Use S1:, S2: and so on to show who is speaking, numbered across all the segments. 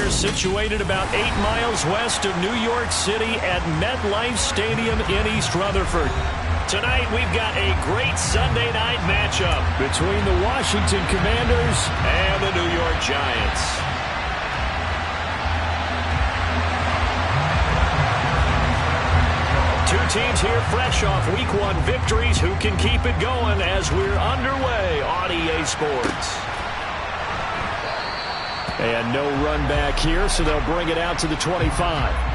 S1: They're situated about 8 miles west of New York City at MetLife Stadium in East Rutherford. Tonight, we've got a great Sunday night matchup between the Washington Commanders and the New York Giants. Two teams here fresh off Week 1 victories. Who can keep it going as we're underway on EA Sports? And no run back here, so they'll bring it out to the 25.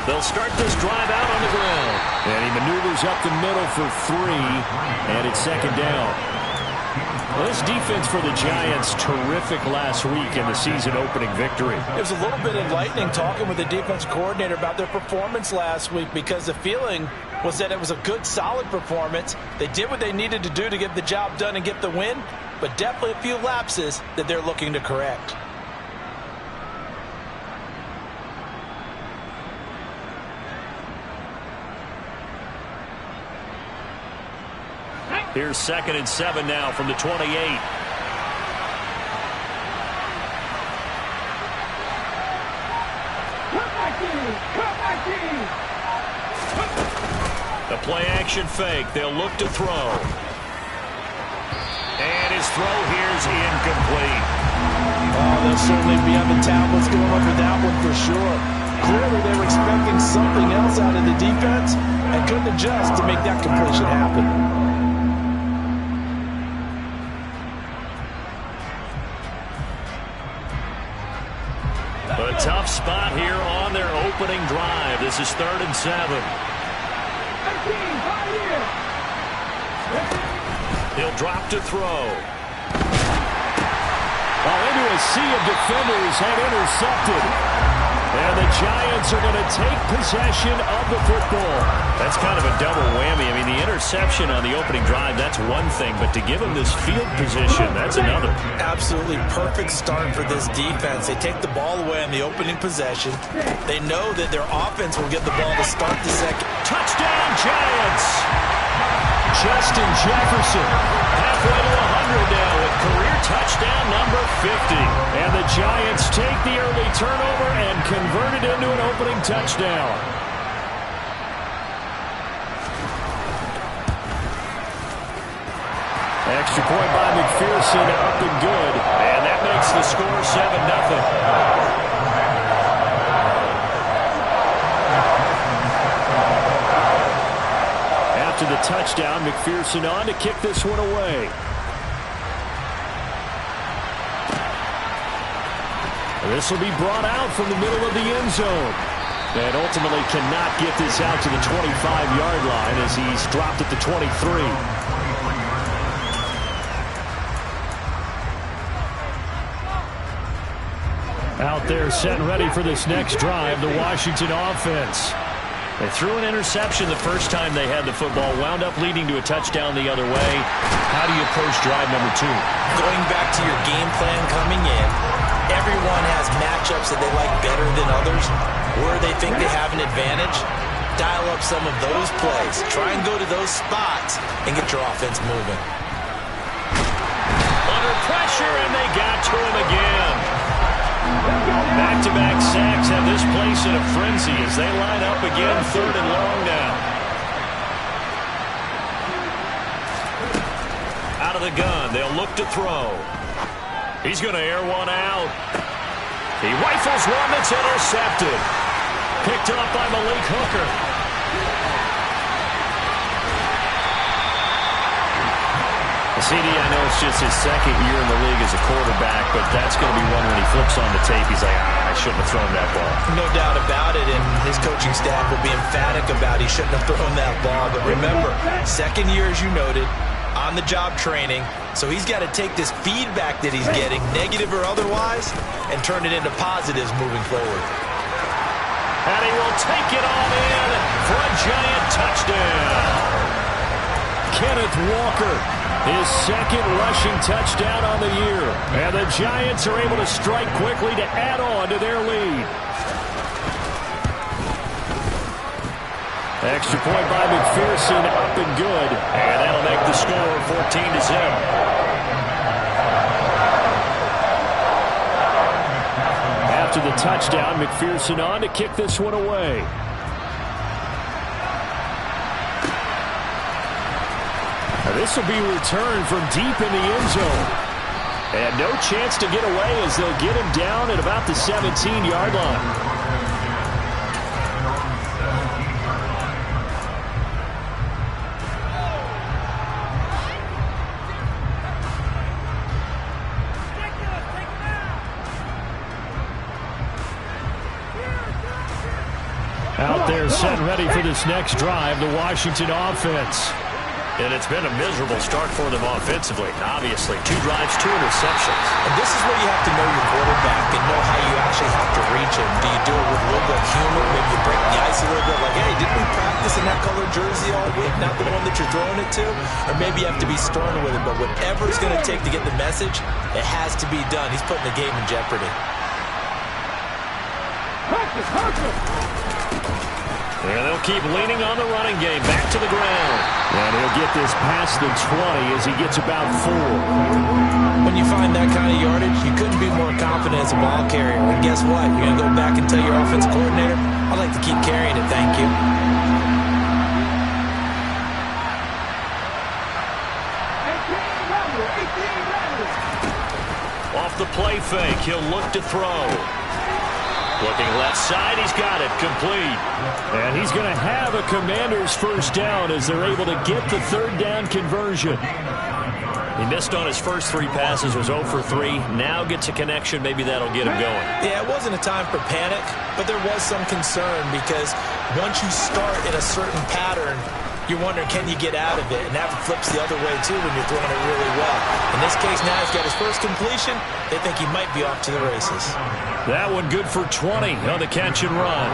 S1: They'll start this drive out on the ground. And he maneuvers up the middle for 3, and it's second down. Well, this defense for the Giants, terrific last week in the season-opening victory.
S2: It was a little bit enlightening talking with the defense coordinator about their performance last week, because the feeling was that it was a good, solid performance. They did what they needed to do to get the job done and get the win, but definitely a few lapses that they're looking to correct.
S1: Here's 2nd and 7 now from the 28. The play-action fake. They'll look to throw. And his throw here's incomplete.
S2: Oh, they'll certainly be on the tablets going over that one for sure. Clearly they were expecting something else out of the defense and couldn't adjust to make that completion happen.
S1: A tough spot here on their opening drive. This is 3rd and 7. He'll drop to throw. Well, into a sea of defenders and intercepted. And the Giants are going to take possession of the football. That's kind of a double whammy. I mean, the interception on the opening drive, that's one thing. But to give them this field position, that's another.
S2: Absolutely perfect start for this defense. They take the ball away on the opening possession. They know that their offense will get the ball to start the second.
S1: Touchdown, Giants! Justin Jefferson, halfway to 100 now with career touchdown number 50. And the Giants take the early turnover and convert it into an opening touchdown. Extra point by McPherson, up and good. And that makes the score 7-0. After the touchdown, McPherson on to kick this one away. This will be brought out from the middle of the end zone. And ultimately cannot get this out to the 25-yard line as he's dropped at the 23. Out there set and ready for this next drive, the Washington offense. They threw an interception the first time they had the football, wound up leading to a touchdown the other way. How do you approach drive number 2?
S2: Going back to your game plan coming in, everyone has matchups that they like better than others, where they think they have an advantage. Dial up some of those plays. Try and go to those spots and get your offense moving.
S1: Under pressure, and they got to him again. Back-to-back sacks have this place in a frenzy as they line up again, 3rd and long now. Out of the gun, they'll look to throw. He's going to air one out. He rifles one that's intercepted. Picked up by Malik Hooker. CD, I know it's just his second year in the league as a quarterback, but that's going to be one when he flips on the tape, he's like, I shouldn't have thrown that ball.
S2: No doubt about it, and his coaching staff will be emphatic about he shouldn't have thrown that ball. But remember, second year, as you noted, on-the-job training, so he's got to take this feedback that he's getting, negative or otherwise, and turn it into positives moving forward.
S1: And he will take it all in for a Giant touchdown. Kenneth Walker, his second rushing touchdown on the year. And the Giants are able to strike quickly to add on to their lead. Extra point by McPherson, up and good. And that'll make the score 14-0. After the touchdown, McPherson on to kick this one away. This will be returned from deep in the end zone. And no chance to get away as they'll get him down at about the 17-yard line. Out there set ready for this next drive, the Washington offense. And it's been a miserable start for them offensively. Obviously, 2 drives, 2 interceptions.
S2: And this is where you have to know your quarterback and know how you actually have to reach him. Do you do it with a little bit of humor? Maybe you break the ice a little bit like, hey, didn't we practice in that colored jersey all week, not the one that you're throwing it to? Or maybe you have to be stern with it. But whatever it's going to take to get the message, it has to be done. He's putting the game in jeopardy.
S1: And they'll keep leaning on the running game. Back to the ground. And he'll get this past the 20 as he gets about 4.
S2: When you find that kind of yardage, you couldn't be more confident as a ball carrier. And guess what? You're going to go back and tell your offensive coordinator, I'd like to keep carrying it, thank you.
S1: Off the play fake, he'll look to throw. Looking left side, he's got it, complete. And he's going to have a Commanders first down as they're able to get the third down conversion. He missed on his first 3 passes, was 0 for 3. Now gets a connection, maybe that'll get him going.
S2: Yeah, it wasn't a time for panic, but there was some concern because once you start in a certain pattern, you're wondering, can you get out of it? And that flips the other way, too, when you're throwing it really well. In this case, now he's got his first completion. They think he might be off to the races.
S1: That one good for 20 on the catch and run.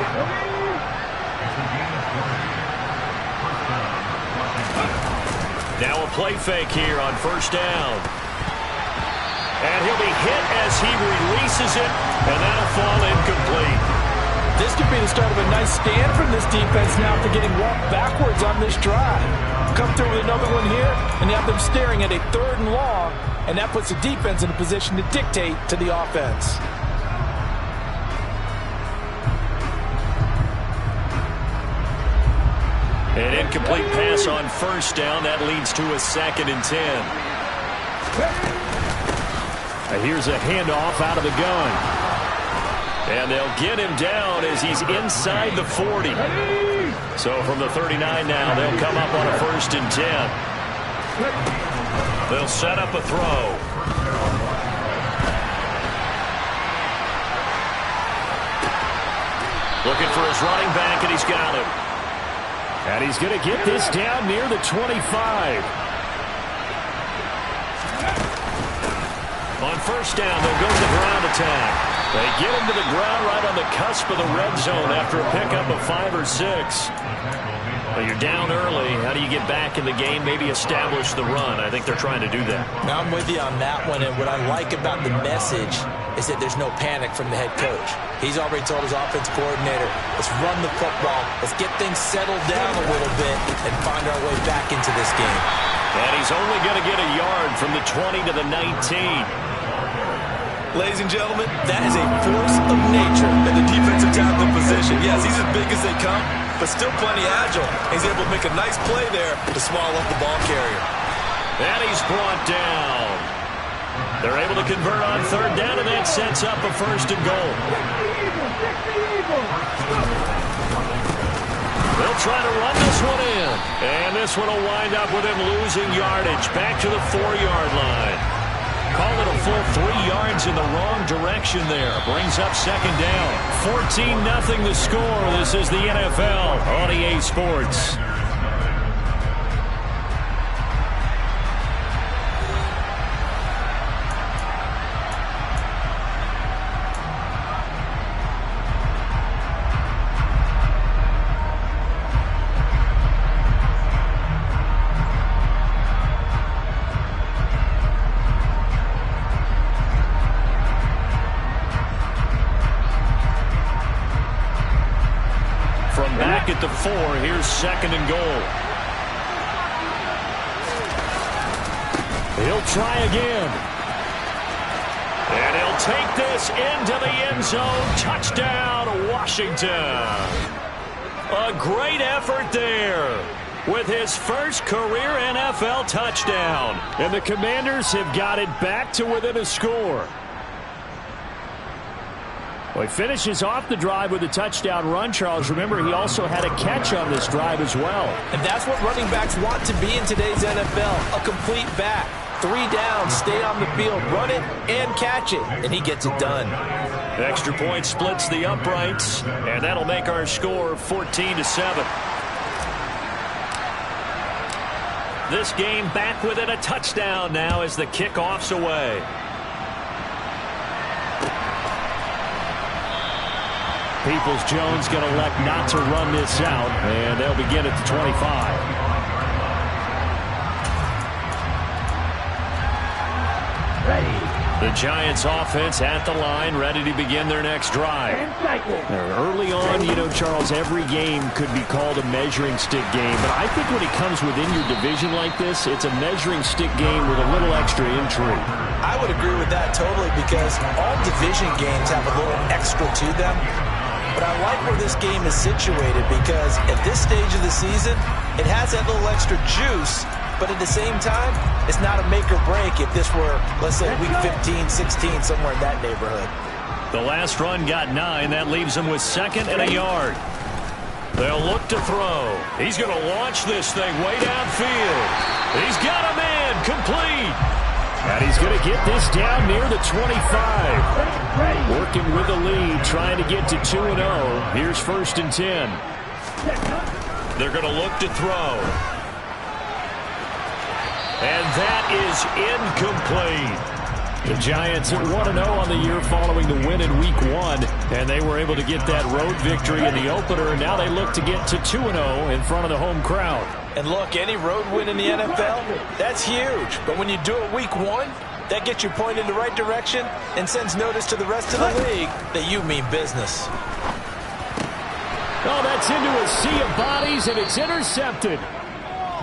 S1: Now a play fake here on first down. And he'll be hit as he releases it, and that'll fall incomplete.
S2: This could be the start of a nice stand from this defense now after getting walked backwards on this drive. Come through with another one here, and you have them staring at a 3rd and long, and that puts the defense in a position to dictate to the offense.
S1: An incomplete pass on first down. That leads to a 2nd and 10. Here's a handoff out of the gun. And they'll get him down as he's inside the 40. So from the 39 now, they'll come up on a 1st and 10. They'll set up a throw. Looking for his running back, and he's got him. And he's going to get this down near the 25. On first down, they'll go to the ground attack. They get him to the ground right on the cusp of the red zone after a pickup of 5 or 6. But you're down early. How do you get back in the game, maybe establish the run? I think they're trying to do that.
S2: Now I'm with you on that one, and what I like about the message is that there's no panic from the head coach. He's already told his offensive coordinator, let's run the football, let's get things settled down a little bit and find our way back into this game.
S1: And he's only going to get a yard from the 20 to the 19.
S2: Ladies and gentlemen, that is a force of nature in the defensive tackle position. Yes, he's as big as they come, but still plenty agile. He's able to make a nice play there to swallow up the ball carrier.
S1: And he's brought down. They're able to convert on 3rd down, and that sets up a 1st and goal. They'll try to run this one in. And this one will wind up with him losing yardage. Back to the 4-yard line. Call it a full 3 yards in the wrong direction there. Brings up second down. 14-0 the score. This is the NFL on EA Sports. At the 4, here's second and goal. He'll try again. And he'll take this into the end zone. Touchdown, Washington. A great effort there with his first career NFL touchdown. And the Commanders have got it back to within a score. Well, he finishes off the drive with a touchdown run, Charles. Remember, he also had a catch on this drive as well. And that's what running backs want to be in today's NFL, a complete back. 3 downs, stay on the field, run it, and catch it. And he gets it done. Extra point splits the uprights, and that'll make our score 14-7. This game back within a touchdown now as the kickoff's away. Peoples-Jones going to elect not to run this out, and they'll begin at the 25. The Giants offense at the line, ready to begin their next drive. Early on, you know, Charles, every game could be called a measuring stick game, but I think when it comes within your division like this, it's a measuring stick game with a little extra intrigue.
S2: I would agree with that totally, because all division games have a little extra to them. But I like where this game is situated, because at this stage of the season, it has that little extra juice, but at the same time, it's not a make or break if this were, let's say, week 15, 16, somewhere in that neighborhood.
S1: The last run got 9. That leaves him with 2nd and a yard. They'll look to throw. He's going to launch this thing way downfield. He's got a man complete. And he's going to get this down near the 25. Working with the lead, trying to get to 2-0. Here's 1st and 10. They're going to look to throw. And that is incomplete. The Giants at 1-0 on the year following the win in Week 1. And they were able to get that road victory in the opener. And now they look to get to 2-0 in front of the home crowd.
S2: And look, any road win in the NFL, that's huge. But when you do it Week 1, that gets you pointed in the right direction and sends notice to the rest of the league that you mean business.
S1: Oh, that's into a sea of bodies, and it's intercepted.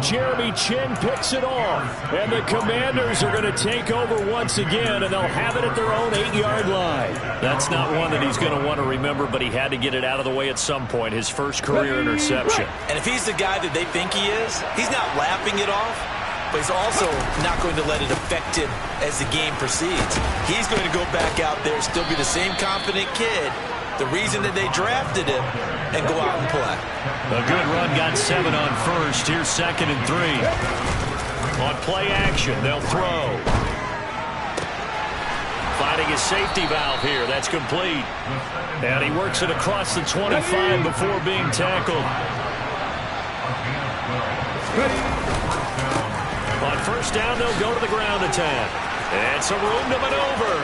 S1: Jeremy Chinn picks it off, and the Commanders are going to take over once again, and they'll have it at their own 8-yard line. That's not one that he's going to want to remember, but he had to get it out of the way at some point, his first career interception.
S2: And if he's the guy that they think he is, he's not laughing it off, but he's also not going to let it affect him as the game proceeds. He's going to go back out there, still be the same confident kid, the reason that they drafted him, and go out and play.
S1: A good run, got 7 on first. Here's 2nd and 3. On play action, they'll throw. Finding his safety valve here. That's complete. And he works it across the 25 before being tackled. On 1st down, they'll go to the ground attack. And some room to maneuver.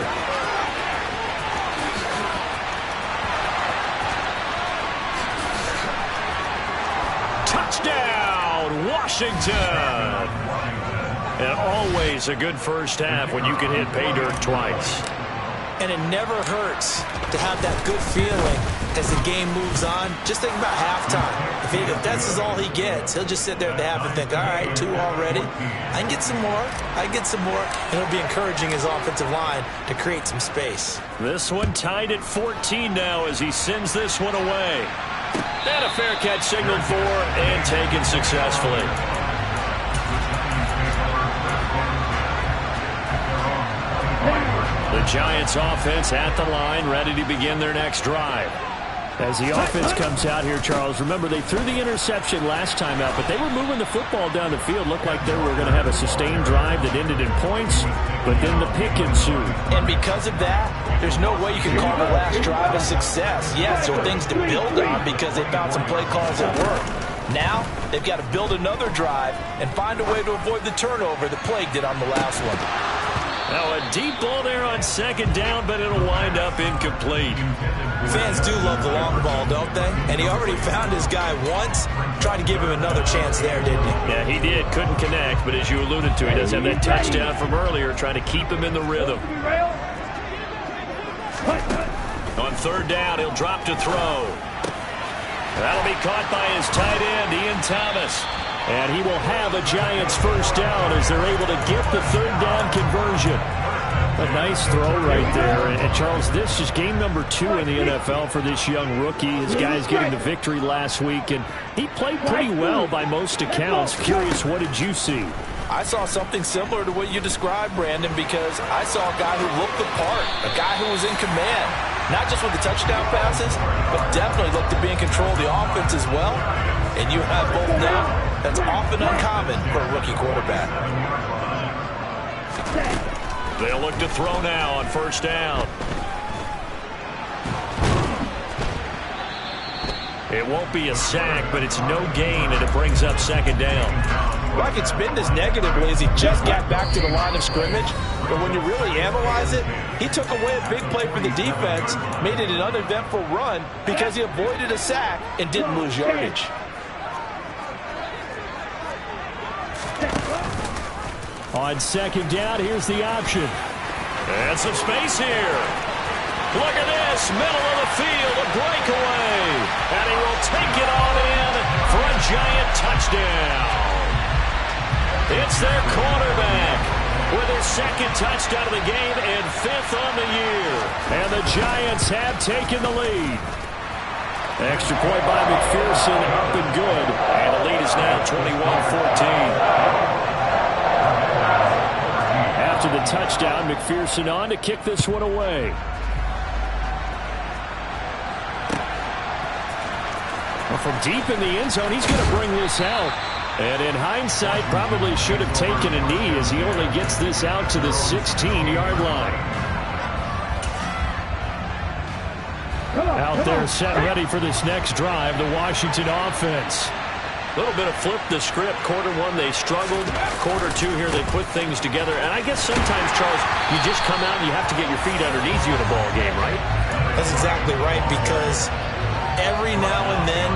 S1: Touchdown, Washington! And always a good first half when you can hit pay dirt twice.
S2: And it never hurts to have that good feeling as the game moves on. Just think about halftime. If that's all he gets, he'll just sit there at the half and think, all right, 2 already. I can get some more. I can get some more. And he'll be encouraging his offensive line to create some space.
S1: This one tied at 14 now as he sends this one away. And a fair catch signaled for and taken successfully. The Giants offense at the line, ready to begin their next drive. As the offense comes out here, Charles, remember they threw the interception last time out, but they were moving the football down the field. Looked like they were going to have a sustained drive that ended in points, but then the pick ensued.
S2: And because of that, there's no way you can call the last drive a success. Yes, there are things to build on because they found some play calls that work. Now, they've got to build another drive and find a way to avoid the turnover that plagued it on the last one.
S1: Now a deep ball there on second down, but it'll wind up incomplete.
S2: Fans do love the long ball, don't they? And he already found his guy once. Tried to give him another chance there, didn't he?
S1: Yeah, he did. Couldn't connect, but as you alluded to, he does have that touchdown from earlier, trying to keep him in the rhythm. On third down, he'll drop to throw. That'll be caught by his tight end, Ian Thomas. And he will have a Giants first down as they're able to get the third down conversion. A nice throw right there. And Charles, this is game number 2 in the NFL for this young rookie. His guys getting the victory last week, and he played pretty well by most accounts. Curious, what did you see?
S2: I saw something similar to what you described, Brandon, because I saw a guy who looked the part, a guy who was in command, not just with the touchdown passes, but definitely looked to be in control of the offense as well. And you have both now. That's often uncommon for a rookie quarterback.
S1: They'll look to throw now on first down. It won't be a sack, but it's no gain, and it brings up second down.
S2: Well, I could spin this negatively as he just got back to the line of scrimmage. But when you really analyze it, he took away a big play for the defense, made it an uneventful run because he avoided a sack and didn't lose yardage.
S1: On second down, here's the option. And some space here. Look at this, middle of the field, a breakaway. And he will take it on in for a Giant touchdown. It's their quarterback with his second touchdown of the game and 5th on the year. And the Giants have taken the lead. Extra point by McPherson, up and good. And the lead is now 21-14. After the touchdown, McPherson on to kick this one away. Well, from deep in the end zone, he's going to bring this out. And in hindsight, probably should have taken a knee as he only gets this out to the 16-yard line. Out there set ready for this next drive, the Washington offense. A little bit of flip the script. Quarter 1, they struggled. Quarter 2 here, they put things together. And I guess sometimes, Charles, you just come out and you have to get your feet underneath you in a ball game, right?
S2: That's exactly right, because every now and then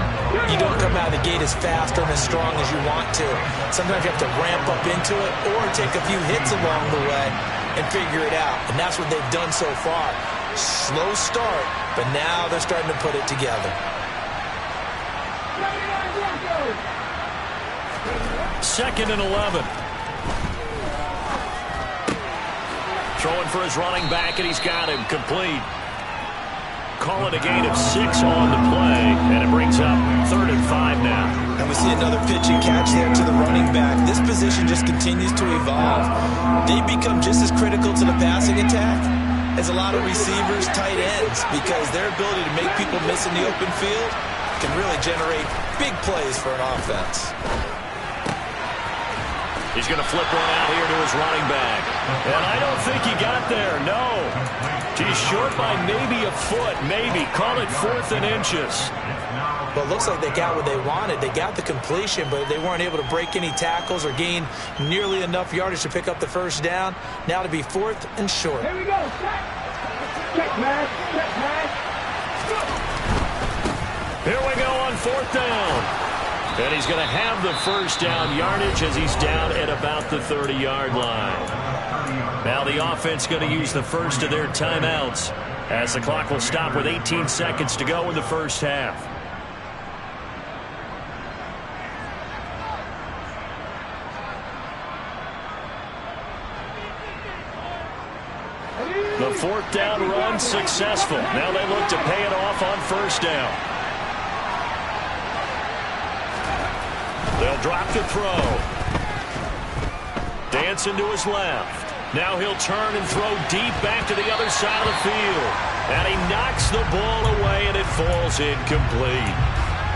S2: you don't come out of the gate as fast or as strong as you want to. Sometimes you have to ramp up into it or take a few hits along the way and figure it out. And that's what they've done so far. Slow start, but now they're starting to put it together.
S1: Second and 11. Throwing for his running back, and he's got him complete. Call it a gain of 6 on the play, and it brings up 3rd and 5 now.
S2: And we see another pitch and catch there to the running back. This position just continues to evolve. They become just as critical to the passing attack as a lot of receivers, tight ends, because their ability to make people miss in the open field can really generate big plays for an offense.
S1: He's going to flip one out here to his running back. And I don't think he got there, no. He's short by maybe a foot, maybe. Call it 4th and inches.
S2: Well, it looks like they got what they wanted. They got the completion, but they weren't able to break any tackles or gain nearly enough yardage to pick up the first down. Now to be 4th and short.
S3: Here we go. Check, man. Check, man.
S1: Here we go on 4th down. And he's going to have the first down yardage as he's down at about the 30-yard line. Now the offense going to use the first of their timeouts as the clock will stop with 18 seconds to go in the first half. The 4th down run successful. Now they look to pay it off on first down. They'll drop to throw. Dancing to his left. Now he'll turn and throw deep back to the other side of the field. And he knocks the ball away, and And it falls incomplete.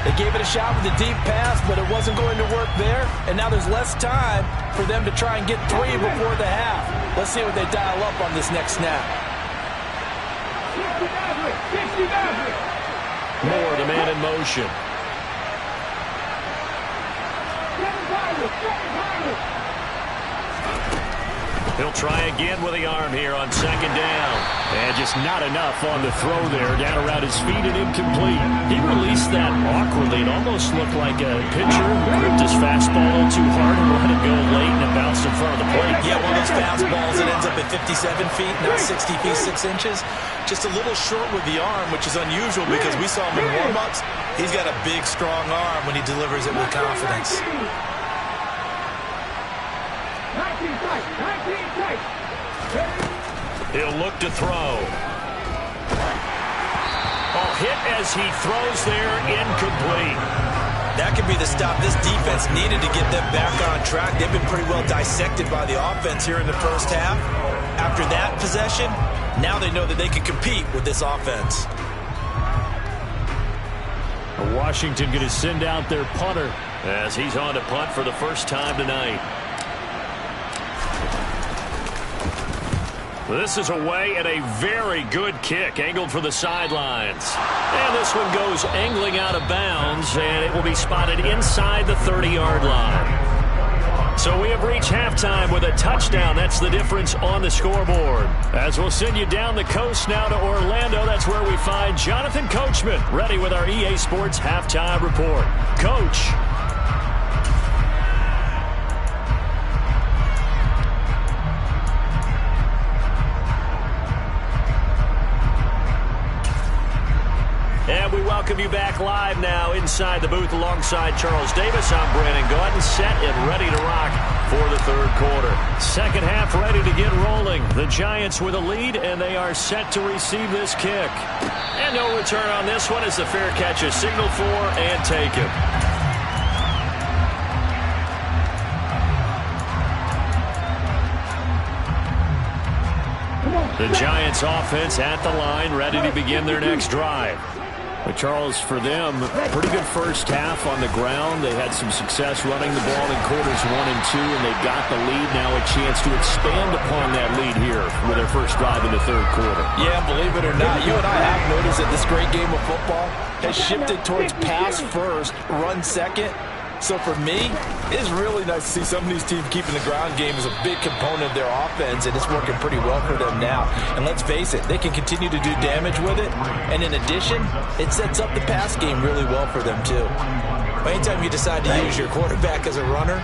S2: They gave it a shot with a deep pass, but it wasn't going to work there. And now there's less time for them to try and get 3 before the half. Let's see what they dial up on this next snap.
S1: Moore, the man in motion. He'll try again with the arm here on second down. And just not enough on the throw there. Down around his feet and incomplete. He released that awkwardly. It almost looked like a pitcher who gripped his fastball a little too hard and let it go late, and it bounced in front of the plate.
S2: Yeah, one of those fastballs that ends up at 57 feet, not 60 feet, 6 inches. Just a little short with the arm, which is unusual because we saw him in warm-ups. He's got a big, strong arm when he delivers it with confidence.
S1: He'll look to throw. Oh, hit as he throws there, incomplete.
S2: That could be the stop this defense needed to get them back on track. They've been pretty well dissected by the offense here in the first half. After that possession, now they know that they can compete with this offense.
S1: Washington going to send out their punter as he's on to punt for the first time tonight. This is away and a very good kick, angled for the sidelines. And this one goes angling out of bounds, and it will be spotted inside the 30-yard line. So we have reached halftime with a touchdown. That's the difference on the scoreboard. As we'll send you down the coast now to Orlando, that's where we find Jonathan Coachman, ready with our EA Sports halftime report. Coach. And we welcome you back live now inside the booth alongside Charles Davis. I'm Brandon Gaudin, set and ready to rock for the third quarter. Second half ready to get rolling. The Giants with a lead, and they are set to receive this kick. And no return on this one as the fair catch is signaled for and taken. The Giants offense at the line, ready to begin their next drive. But Charles, for them, pretty good first half on the ground. They had some success running the ball in quarters 1 and 2, and they got the lead. Now a chance to expand upon that lead here with their first drive in the third quarter.
S2: Yeah, believe it or not, you and I have noticed that this great game of football has shifted towards pass first, run second. So for me, it's really nice to see some of these teams keeping the ground game as a big component of their offense, and it's working pretty well for them now. And let's face it, they can continue to do damage with it. And in addition, it sets up the pass game really well for them too. Anytime you decide to use your quarterback as a runner,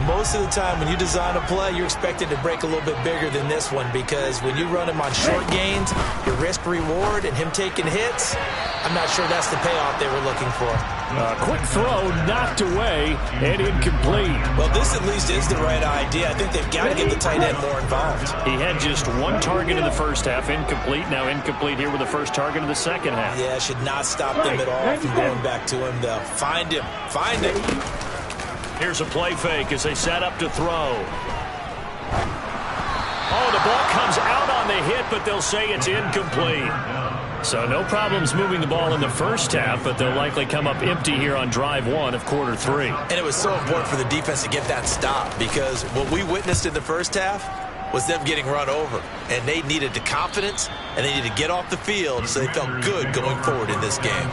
S2: most of the time when you design a play, you're expected to break a little bit bigger than this one, because when you run him on short gains, your risk-reward and him taking hits, I'm not sure that's the payoff they were looking for.
S1: Quick throw knocked away and incomplete.
S2: Well, this at least is the right idea. I think they've got to get the tight end more involved.
S1: He had just one target in the first half, incomplete. Now incomplete here with the first target of the second half.
S2: Yeah, should not stop them at all from going back to him, though. Find him. Find him.
S1: Here's a play fake as they set up to throw. Oh, the ball comes out on the hit, but they'll say it's incomplete. So no problems moving the ball in the first half, but they'll likely come up empty here on drive 1 of quarter 3.
S2: And it was so important for the defense to get that stop, because what we witnessed in the first half was them getting run over. And they needed the confidence, and they needed to get off the field so they felt good going forward in this game.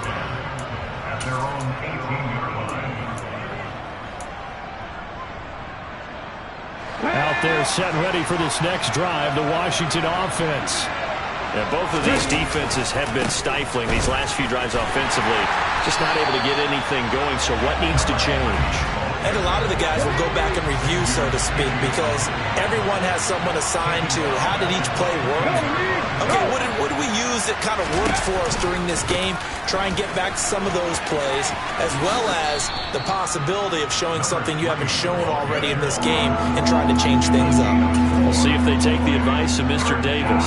S1: Out there set ready for this next drive, the Washington offense. And both of these defenses have been stifling these last few drives offensively. Just not able to get anything going, so what needs to change?
S2: And a lot of the guys will go back and review, so to speak, because everyone has someone assigned to how did each play work. Okay, what did we use that kind of worked for us during this game? Try and get back to some of those plays, as well as the possibility of showing something you haven't shown already in this game and trying to change things up.
S1: We'll see if they take the advice of Mr. Davis.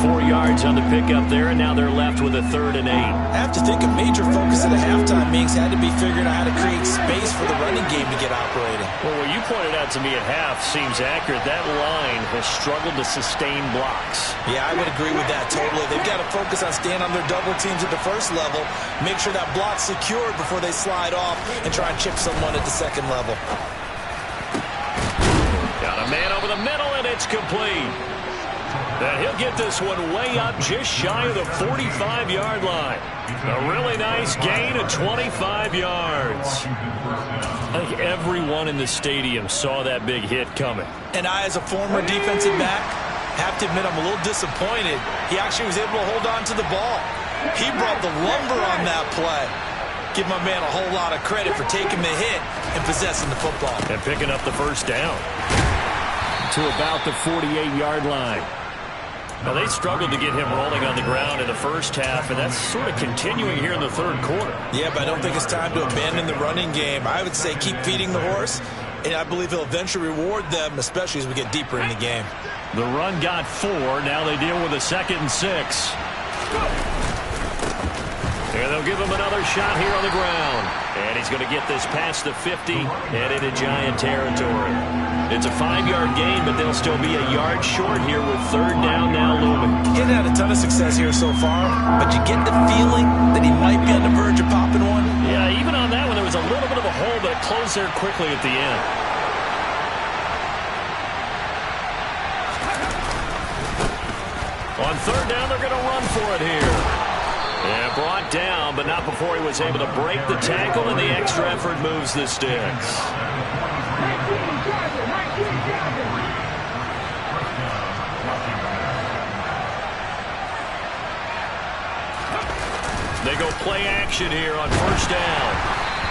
S1: 4 yards on the pickup there, and now they're left with a 3rd and 8.
S2: I have to think a major focus of the halftime meetings had to be figuring out how to create space for the running running game to get operating.
S1: Well, what you pointed out to me at half seems accurate. That line has struggled to sustain blocks.
S2: Yeah, I would agree with that totally. They've got to focus on staying on their double teams at the first level, make sure that block's secured before they slide off and try and chip someone at the second level.
S1: Got a man over the middle, and it's complete. And he'll get this one way up just shy of the 45-yard line. A really nice gain of 25 yards. I think everyone in the stadium saw that big hit coming.
S2: And I, as a former defensive back, have to admit I'm a little disappointed. He actually was able to hold on to the ball. He brought the lumber on that play. Give my man a whole lot of credit for taking the hit and possessing the football.
S1: And picking up the first down to about the 48-yard line. Now, they struggled to get him rolling on the ground in the first half, and that's sort of continuing here in the third quarter.
S2: Yeah, but I don't think it's time to abandon the running game. I would say keep feeding the horse, and I believe he'll eventually reward them, especially as we get deeper in the game.
S1: The run got 4. Now they deal with a 2nd and 6. And they'll give him another shot here on the ground. And he's going to get this past the 50 and into Giant territory. It's a 5-yard gain, but they'll still be a yard short here with third down now looming.
S2: He hasn't had a ton of success here so far, but you get the feeling that he might be on the verge of popping one.
S1: Yeah, even on that one, there was a little bit of a hole, but it closed there quickly at the end. On third down, they're going to run for it here. And brought down, but not before he was able to break the tackle, and the extra effort moves the sticks. They go play action here on first down.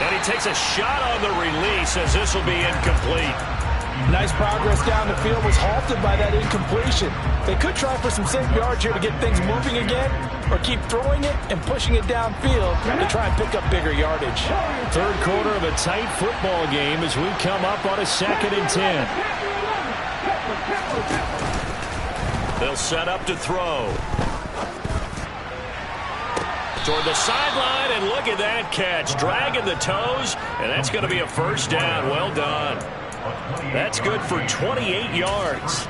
S1: And he takes a shot on the release as this will be incomplete.
S2: Nice progress down the field, was halted by that incompletion. They could try for some safe yards here to get things moving again, or keep throwing it and pushing it downfield to try and pick up bigger yardage.
S1: Third quarter of a tight football game as we come up on a 2nd and 10. They'll set up to throw. Toward the sideline, and look at that catch. Dragging the toes, and that's going to be a first down. Well done. That's good for 28 yards.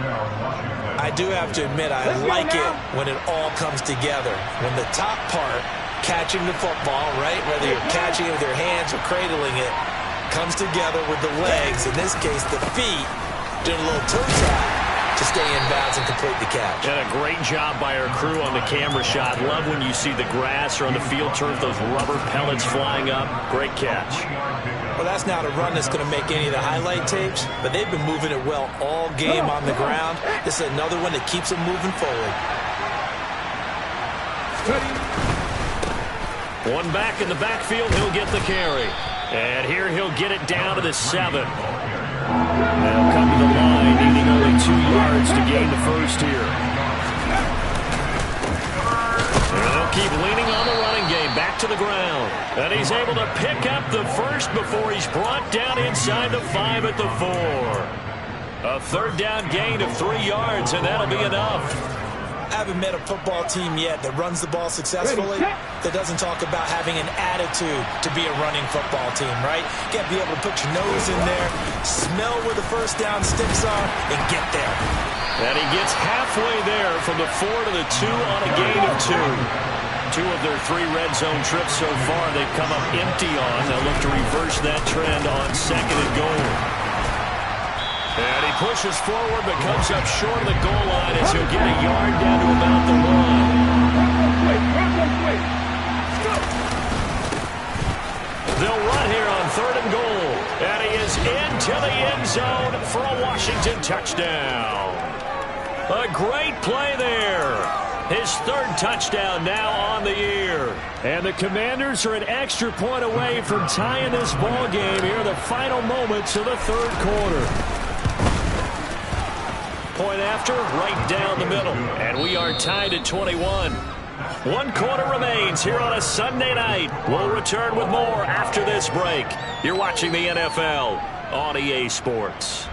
S2: I do have to admit, I like it when it all comes together. When the top part, catching the football, right, whether you're catching it with your hands or cradling it, comes together with the legs, in this case the feet, doing a little toe tap to stay in bounds and complete the catch.
S1: And a great job by our crew on the camera shot. Love when you see the grass or on the field turf, those rubber pellets flying up. Great catch.
S2: Well, that's not a run that's going to make any of the highlight tapes, but they've been moving it well all game on the ground. This is another one that keeps it moving forward.
S1: One back in the backfield, he'll get the carry. And here he'll get it down to the 7. They'll come to the line, needing only 2 yards to gain the first here. And they'll keep leaning on the running game, back to the ground. And he's able to pick up the first before he's brought down inside the 5 at the 4. A third down gain of 3 yards, and that'll be enough.
S2: I haven't met a football team yet that runs the ball successfully that doesn't talk about having an attitude to be a running football team, right? You got to be able to put your nose in there, smell where the first down sticks are, and get there.
S1: And he gets halfway there from the 4 to the 2 on a gain of 2. 2 of their 3 red zone trips so far they've come up empty on. They'll look to reverse that trend on 2nd and goal. And he pushes forward but comes up short of the goal line as he'll get a yard down to about the 1. They'll run here on 3rd and goal. And he is into the end zone for a Washington touchdown. A great play there. His 3rd touchdown now on the year. And the Commanders are an extra point away from tying this ball game here in the final moments of the 3rd quarter. Point after, right down the middle. And we are tied at 21. 1 quarter remains here on a Sunday night. We'll return with more after this break. You're watching the NFL on EA Sports.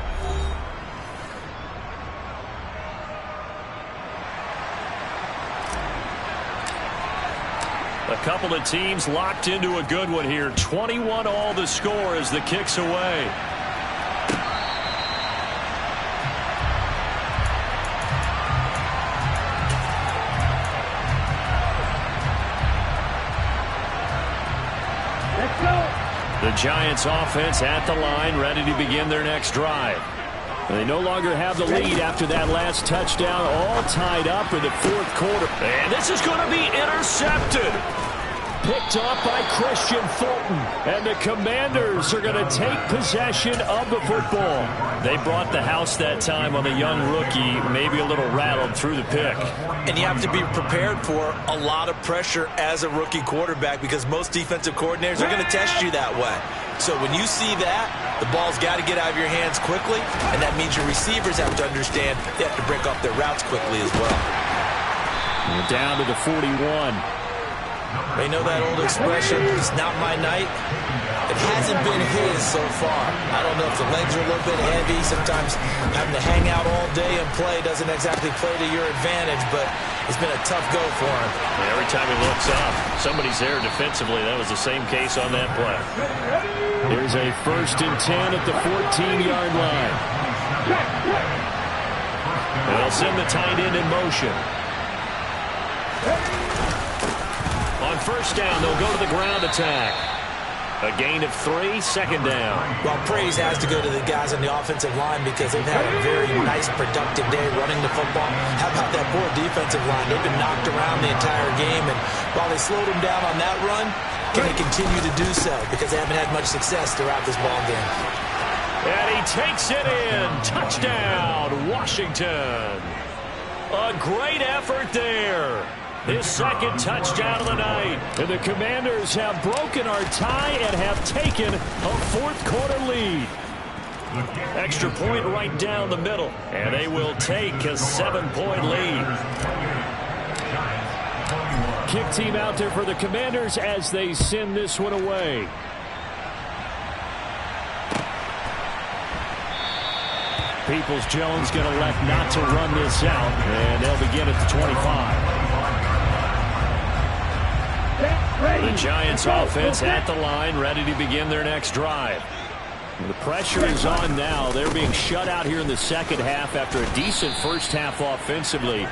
S1: A couple of teams locked into a good one here. 21 all the score as the kick's away.
S3: Let's go.
S1: The Giants offense at the line, ready to begin their next drive. They no longer have the lead after that last touchdown, all tied up in the fourth quarter. And this is going to be intercepted. Picked off by Christian Fulton. And the Commanders are going to take possession of the football. They brought the house that time on the young rookie, maybe a little rattled through the pick.
S2: And you have to be prepared for a lot of pressure as a rookie quarterback because most defensive coordinators are going to test you that way. So when you see that, the ball's got to get out of your hands quickly, and that means your receivers have to understand they have to break off their routes quickly as well.
S1: We're down to the 41.
S2: They know that old expression, it's not my night. It hasn't been his so far. I don't know if the legs are a little bit heavy. Sometimes having to hang out all day and play doesn't exactly play to your advantage, but it's been a tough go for him.
S1: Yeah, every time he looks up, somebody's there defensively. That was the same case on that play. Here's a 1st and 10 at the 14-yard line. They'll send the tight end in motion. On 1st down, they'll go to the ground attack. A gain of 3, 2nd down.
S2: Well, praise has to go to the guys on the offensive line because they've had a very nice, productive day running the football. How about that poor defensive line? They've been knocked around the entire game, and while they slowed them down on that run, can they continue to do so because they haven't had much success throughout this ball game.
S1: And he takes it in. Touchdown, Washington. A great effort there. His 2nd touchdown of the night. And the Commanders have broken our tie and have taken a 4th quarter lead. Extra point right down the middle. And they will take a 7-point lead. Kick team out there for the Commanders as they send this one away. Peoples-Jones going to elect not to run this out. And they'll begin at the 25. The Giants offense at the line, ready to begin their next drive. The pressure is on now. They're being shut out here in the second half after a decent first half offensively.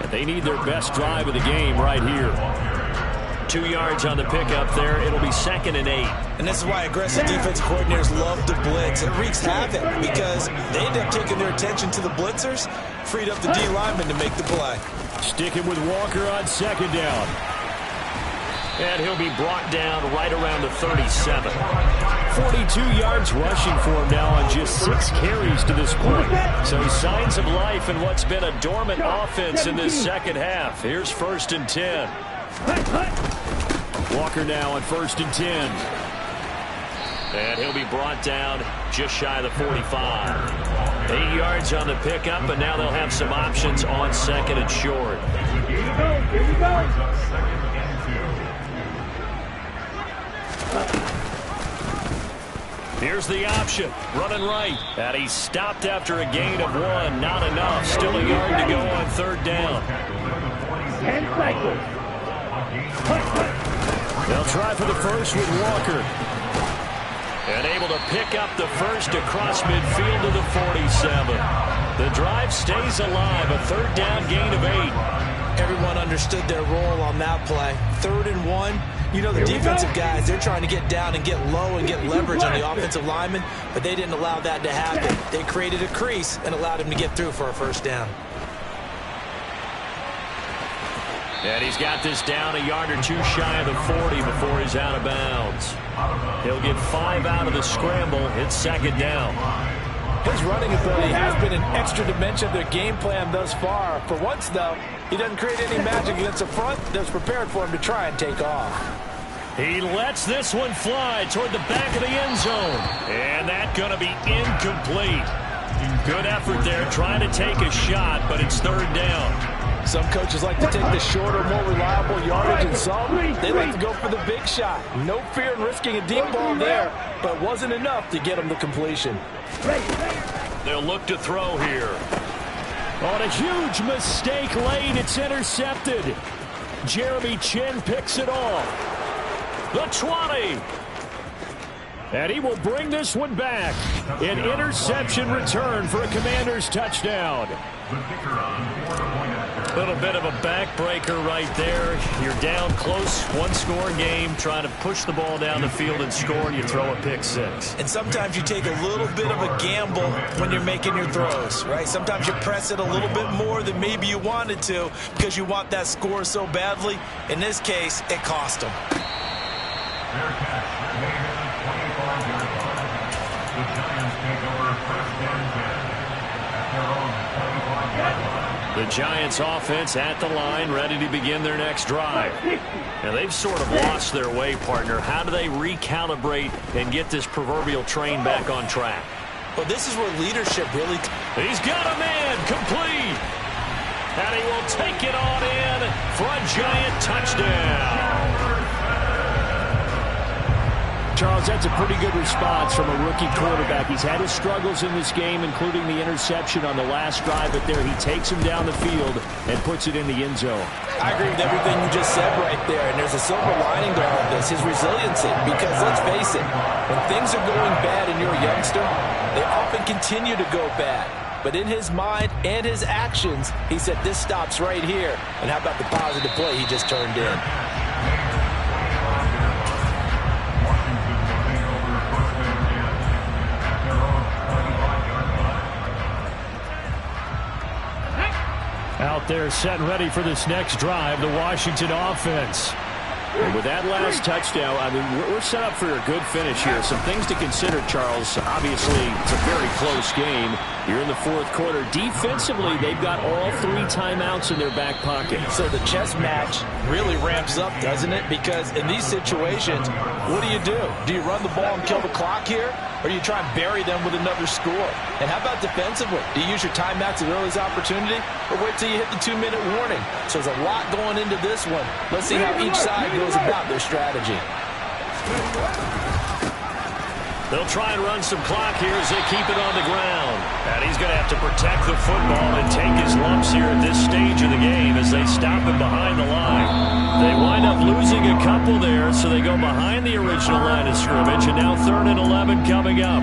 S1: And they need their best drive of the game right here. 2 yards on the pickup there. It'll be 2nd and 8.
S2: And this is why aggressive defensive coordinators love to blitz. It wreaks havoc because they end up taking their attention to the blitzers, freed up the D lineman to make the play.
S1: Sticking with Walker on 2nd down. And he'll be brought down right around the 37. 42 yards rushing for him now on just 6 carries to this point. So signs of life in what's been a dormant offense in this second half. Here's 1st and 10. Walker now on 1st and 10. And he'll be brought down just shy of the 45. 8 yards on the pickup, and now they'll have some options on 2nd and short.
S3: Here we go.
S1: Here's the option, running right. And he stopped after a gain of 1. Not enough. Still a yard to go on 3rd down.
S3: 10 cycles.
S1: They'll try for the first with Walker. And able to pick up the first across midfield to the 47. The drive stays alive. A 3rd down gain of 8.
S2: Everyone understood their role on that play. 3rd and 1. You know the defensive guys, they're trying to get down and get low and get leverage on the offensive lineman, but they didn't allow that to happen. They created a crease and allowed him to get through for a 1st down.
S1: And he's got this down a yard or 2 shy of the 40 before he's out of bounds. He'll get 5 out of the scramble. It's 2nd down.
S4: His running ability has been an extra dimension of their game plan thus far. For once, though, he doesn't create any magic against the front that's prepared for him to try and take off.
S1: He lets this one fly toward the back of the end zone. And that's going to be incomplete. Good effort there trying to take a shot, but it's 3rd down.
S4: Some coaches like to take the shorter, more reliable yardage, and some, they like to go for the big shot. No fear in risking a deep ball there, but it wasn't enough to get him the completion.
S1: They'll look to throw here. On a huge mistake late, it's intercepted. Jeremy Chinn picks it off. The 20. And he will bring this one back. An interception return for a Commanders touchdown. A little bit of a backbreaker right there. You're down close, one-score game, trying to push the ball down the field and score, and you throw a pick six.
S2: And sometimes you take a little bit of a gamble when you're making your throws, right? Sometimes you press it a little bit more than maybe you wanted to because you want that score so badly. In this case, it cost them.
S1: The Giants offense at the line, ready to begin their next drive. Now, they've sort of lost their way, partner. How do they recalibrate and get this proverbial train back on track?
S2: Well, this is where leadership really...
S1: He's got a man complete. And he will take it on in for a Giant touchdown. Charles, that's a pretty good response from a rookie quarterback. He's had his struggles in this game, including the interception on the last drive, but there he takes him down the field and puts it in the end zone.
S2: I agree with everything you just said right there, and there's a silver lining to all of this, his resiliency, because let's face it, when things are going bad and you're a youngster, they often continue to go bad. But in his mind and his actions, he said, this stops right here. And how about the positive play he just turned in?
S1: Out there set and ready for this next drive, the Washington offense. And with that last touchdown, I mean, we're set up for a good finish here. Some things to consider, Charles. Obviously, it's a very close game. You're in the fourth quarter. Defensively, they've got all 3 timeouts in their back pocket.
S2: So the chess match really ramps up, doesn't it? Because in these situations, what do? Do you run the ball and kill the clock here? Or do you try and bury them with another score? And how about defensively? Do you use your timeouts at earliest opportunity? Or wait till you hit the 2-minute warning? So there's a lot going into this one. Let's see how each side goes about their strategy.
S1: They'll try and run some clock here as they keep it on the ground. And he's going to have to protect the football and take his lumps here at this stage of the game as they stop him behind the line. They wind up losing a couple there, so they go behind the original line of scrimmage, and now 3rd and 11 coming up.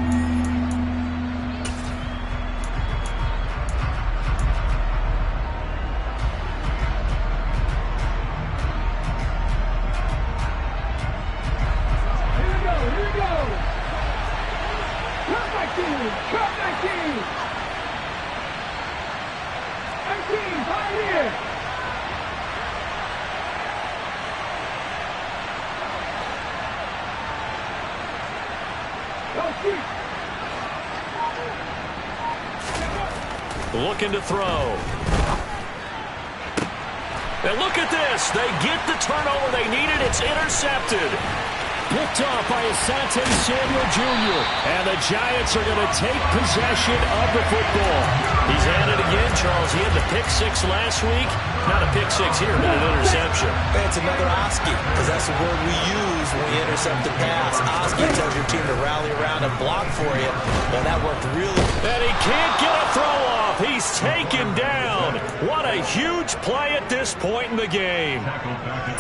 S1: Looking to throw. And look at this. They get the turnover they needed. It's intercepted. Picked off by Asante Samuel Jr. And the Giants are going to take possession of the football. He's at it again, Charles. He had the pick six last week. Not a pick six here, but an interception.
S2: It's another Oski, because that's the word we use when we intercept the pass. Oski tells your team to rally around and block for you. And that worked really.
S1: And he can't get a throw off. He's taken down. What a huge play at this point in the game.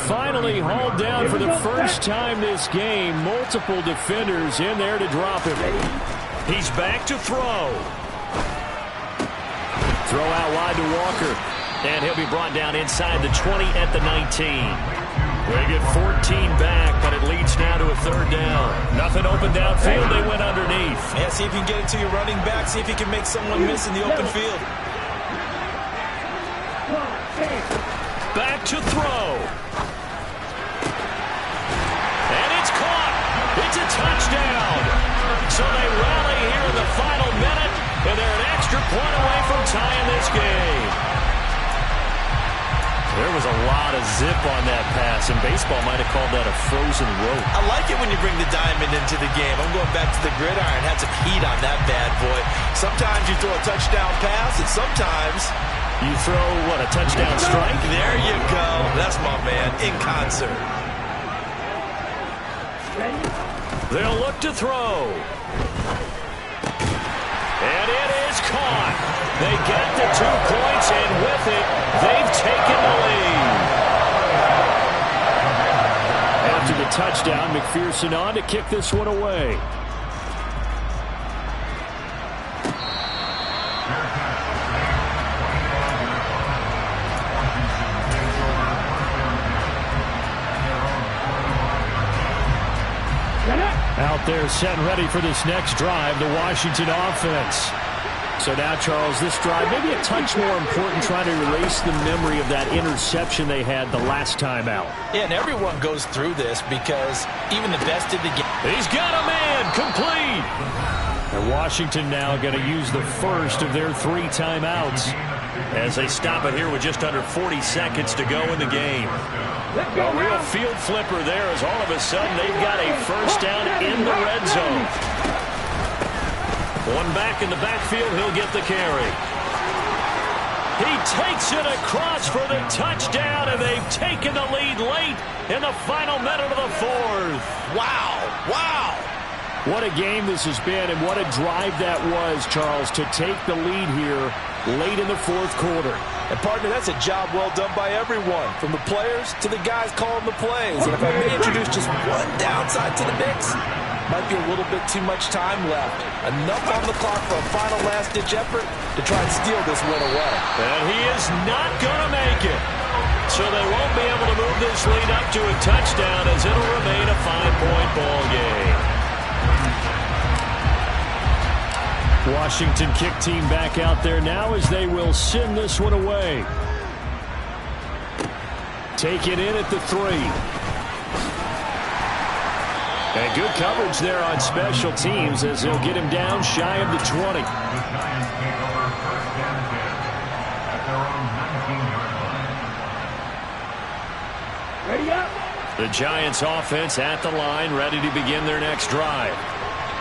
S1: Finally hauled down for the first time this game. Multiple defenders in there to drop him. He's back to throw. Throw out wide to Walker. And he'll be brought down inside the 20 at the 19. They get 14 back, but it leads now to a 3rd down. Nothing open downfield. They went underneath.
S2: Yeah, see if you can get it to your running back. See if you can make someone miss in the open field.
S1: Back to throw. And it's caught. It's a touchdown. So they rally here in the final minute, and they're an extra point away from tying this game. There was a lot of zip on that pass, and baseball might have called that a frozen rope.
S2: I like it when you bring the diamond into the game. I'm going back to the gridiron. Had some heat on that bad boy. Sometimes you throw a touchdown pass, and sometimes
S1: you throw, what, a touchdown strike?
S2: There you go. That's my man, in concert.
S1: They'll look to throw. And it is caught. They get the 2 points, and with it, they've taken the lead. touchdown. McPherson on to kick this one away. Out there set and ready for this next drive, the Washington offense. So now, Charles, this drive maybe a touch more important, trying to erase the memory of that interception they had the last time out.
S2: Yeah, and everyone goes through this because even the best in the game.
S1: He's got a man, complete. And Washington now going to use the first of their 3 timeouts as they stop it here with just under 40 seconds to go in the game. A real field flipper there as all of a sudden they've got a first down in the red zone. One back in the backfield, he'll get the carry. He takes it across for the touchdown, and they've taken the lead late in the final minute of the 4th.
S2: Wow, wow.
S1: What a game this has been, and what a drive that was, Charles, to take the lead here late in the 4th quarter.
S2: And, partner, that's a job well done by everyone, from the players to the guys calling the plays. And if I may introduce just one downside to the mix, might be a little bit too much time left. Enough on the clock for a final last-ditch effort to try and steal this win away.
S1: And he is not going to make it. So they won't be able to move this lead up to a touchdown as it'll remain a 5-point ball game. Washington kick team back out there now as they will send this one away. Take it in at the 3. And good coverage there on special teams as they'll get him down shy of the 20.
S3: Ready up.
S1: The Giants offense at the line, ready to begin their next drive.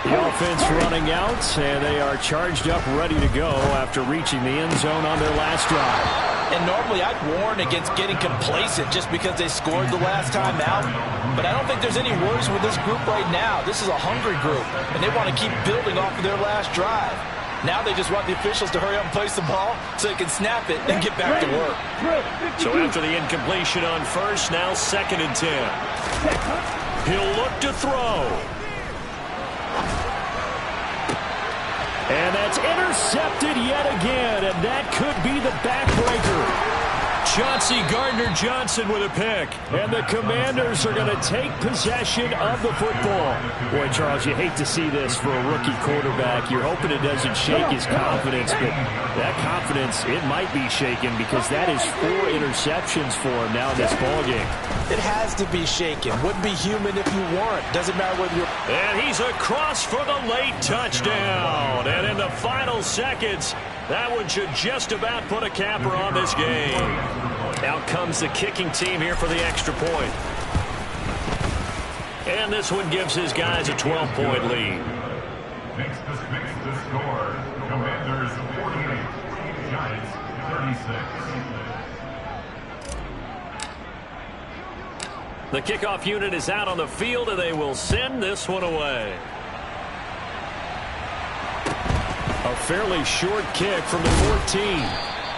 S1: The offense running out, and they are charged up, ready to go after reaching the end zone on their last drive.
S2: And normally I'd warn against getting complacent just because they scored the last time out. But I don't think there's any worries with this group right now. This is a hungry group, and they want to keep building off of their last drive. Now they just want the officials to hurry up and place the ball so they can snap it and get back to work.
S1: So after the incompletion on first, now 2nd and 10. He'll look to throw. And that's intercepted yet again, and that could be the backbreaker. Chauncey Gardner-Johnson with a pick. And the Commanders are going to take possession of the football. Boy, Charles, you hate to see this for a rookie quarterback. You're hoping it doesn't shake his confidence, but that confidence, it might be shaken because that is 4 interceptions for him now in this ballgame.
S2: It has to be shaken. Wouldn't be human if you weren't. Doesn't matter whether you're...
S1: And he's across for the late touchdown. And in the final seconds, that one should just about put a capper on this game. Out comes the kicking team here for the extra point. And this one gives his guys a 12-point lead.
S5: Makes the score. Commanders 48, Giants 36.
S1: The kickoff unit is out on the field, and they will send this one away. A fairly short kick from the 14.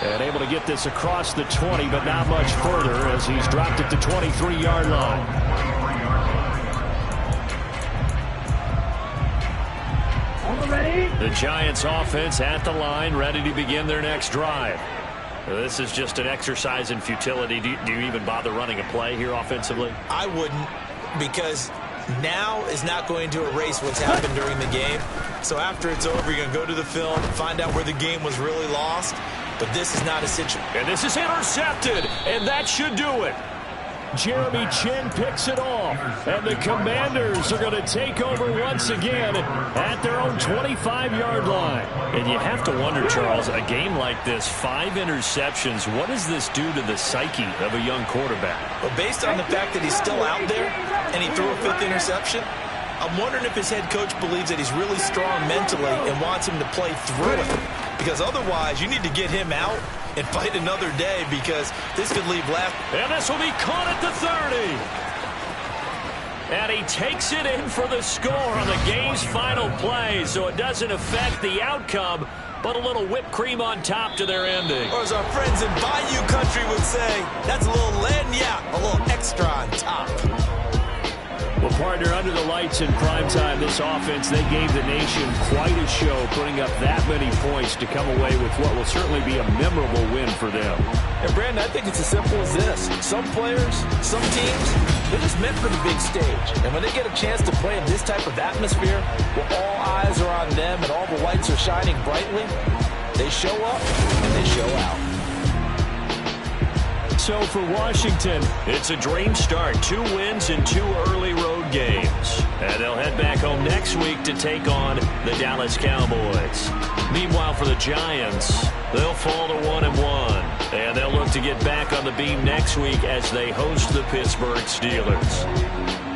S1: And able to get this across the 20, but not much further as he's dropped it to 23-yard line. The Giants offense at the line, ready to begin their next drive. This is just an exercise in futility. Do you even bother running a play here offensively?
S2: I wouldn't, because now is not going to erase what's happened during the game. So after it's over, you're going to go to the film, find out where the game was really lost. But this is not a situation.
S1: And this is intercepted, and that should do it. Jeremy Chinn picks it off, and the Commanders are going to take over once again at their own 25-yard line. And you have to wonder, Charles, a game like this, 5 interceptions, what does this do to the psyche of a young quarterback?
S2: But based on the fact that he's still out there and he threw a 5th interception, I'm wondering if his head coach believes that he's really strong mentally and wants him to play through it. Because otherwise, you need to get him out and fight another day, because this could leave last.
S1: And this will be caught at the 30. And he takes it in for the score on the game's final play, so it doesn't affect the outcome, but a little whipped cream on top to their ending.
S2: Or as our friends in Bayou Country would say, that's a little lagniappe, a little extra on top.
S1: Well, partner, under the lights in primetime, this offense, they gave the nation quite a show, putting up that many points to come away with what will certainly be a memorable win for them.
S2: And, Brandon, I think it's as simple as this. Some players, some teams, they're just meant for the big stage. And when they get a chance to play in this type of atmosphere, where all eyes are on them and all the lights are shining brightly, they show up and they show out.
S1: So for Washington, it's a dream start. 2 wins in 2 early road games. And they'll head back home next week to take on the Dallas Cowboys. Meanwhile, for the Giants, they'll fall to 1-1. And they'll look to get back on the beam next week as they host the Pittsburgh Steelers.